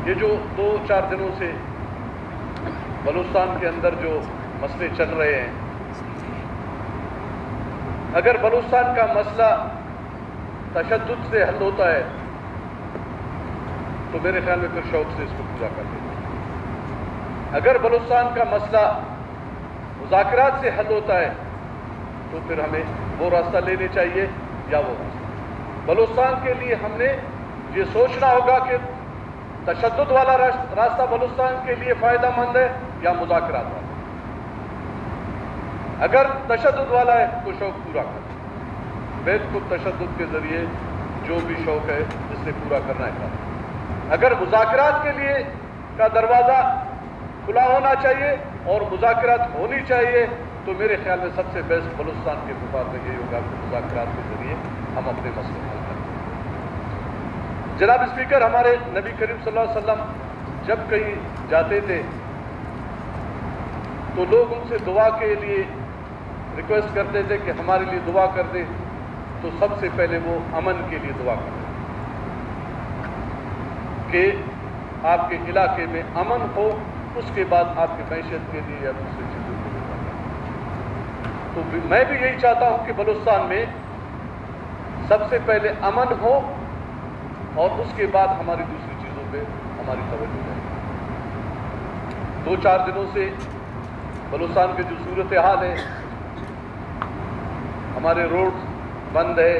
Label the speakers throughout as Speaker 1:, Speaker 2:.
Speaker 1: یہ جو 2-4 دنوں سے بلوچستان کے اندر جو مسئلے چل رہے ہیں، اگر بلوچستان کا مسئلہ تشدد سے حل ہوتا ہے تو میرے خیال میں پھر شوق سے اس کو پورا کر دیں۔ اگر بلوچستان کا مسئلہ مذاکرات سے حل ہوتا ہے تو پھر ہمیں وہ راستہ لینے چاہیے یا وہ راستہ۔ بلوچستان کے لیے ہم نے یہ سوچنا ہوگا کہ تشدد والا راستہ بلوچستان کے لیے فائدہ مند ہے یا مذاکرات والا۔ اگر تشدد والا ہے تو شوق پورا کریں، بالکل تشدد کے ذریعے جو بھی شوق ہے جس سے پورا کرنا ہے کریں۔ اگر مذاکرات کے لیے کا دروازہ کھلا ہونا چاہیے اور مذاکرات ہونی چاہیے تو میرے خیال میں سب سے بیسٹ بلوچستان کے مفاد میں یہی ہوگا کہ مذاکرات کے ذریعے ہم اپنے مسئلے حل کریں۔ جناب اسپیکر، ہمارے نبی کریم صلی اللہ علیہ وسلم جب کہیں جاتے تھے تو لوگ ان سے دعا کے لیے ریکویسٹ کرتے تھے کہ ہمارے لیے دعا کر دیں، تو سب سے پہلے وہ امن کے لیے دعا کرتے کہ آپ کے علاقے میں امن ہو، اس کے بعد آپ کی معیشت کے لیے یا دوسری چیزوں کے لیے دعا کریں۔ تو میں بھی یہی چاہتا ہوں کہ بلوچستان میں سب سے پہلے امن ہو اور اس کے بعد ہماری دوسری چیزوں پہ ہماری توجہ جائے۔ 2-4 دنوں سے بلوچستان کی جو صورتحال ہے، ہمارے روڈ بند ہے،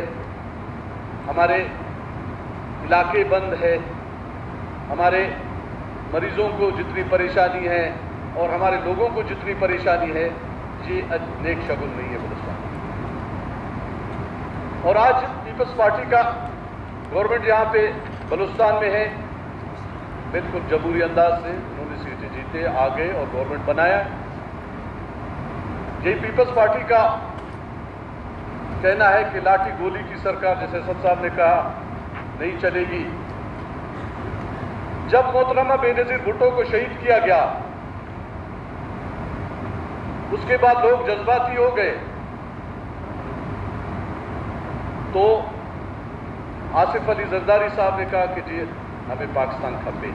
Speaker 1: ہمارے علاقے بند ہے، ہمارے مریضوں کو جتنی پریشانی ہے اور ہمارے لوگوں کو جتنی پریشانی ہے، یہ نیک شگن نہیں ہے بلوچستان۔ اور آج پیپلز پارٹی کا گورنمنٹ یہاں پہ بلوچستان میں ہے، بالکل جمہوری انداز سے انہوں نے سیٹیں جیتے آگے اور گورنمنٹ بنایا۔ یہی پیپلز پارٹی کا کہنا ہے کہ لاٹھی گولی کی سرکار، جیسے اسد صاحب نے کہا، نہیں چلے گی۔ جب محترمہ بے نظیر بھٹو کو شہید کیا گیا، اس کے بعد لوگ جذباتی ہو گئے، تو آصف علی زرداری صاحب نے کہا کہ جی ہمیں پاکستان کھپے۔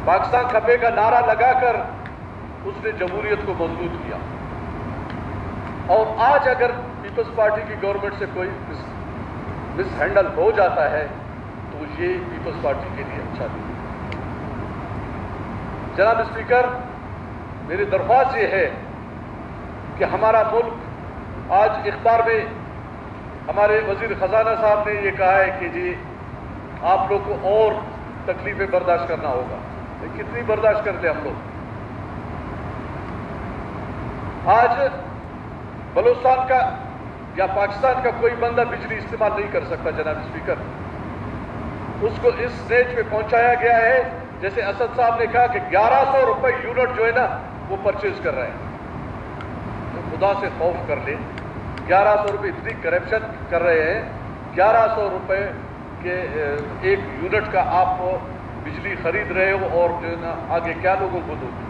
Speaker 1: پاکستان کھپے کا نعرہ لگا کر اس نے جمہوریت کو مضبوط کیا۔ اور آج اگر پیپلز پارٹی کی گورنمنٹ سے کوئی مس ہینڈل ہو جاتا ہے تو یہ پیپلز پارٹی کے لیے اچھا نہیں۔ جناب اسپیکر، میری درخواست یہ ہے کہ ہمارا ملک آج اخبار میں ہمارے وزیر خزانہ صاحب نے یہ کہا ہے کہ جی آپ لوگ کو اور تکلیفیں برداشت کرنا ہوگا۔ کتنی برداشت کر لیں ہم لوگ؟ آج بلوچستان کا یا پاکستان کا کوئی بندہ بجلی استعمال نہیں کر سکتا جناب اسپیکر۔ اس کو اس سٹیج پہ پہنچایا گیا ہے، جیسے اسد صاحب نے کہا کہ 1100 روپے یونٹ جو ہے نا وہ پرچیز کر رہے ہیں۔ تو خدا سے خوف کر لیں، 1100 روپے اتنی کرپشن کر رہے ہیں، 1100 روپے کے ایک یونٹ کا آپ بجلی خرید رہے ہو اور جو ہے نا آگے کیا لوگوں کو دو گے؟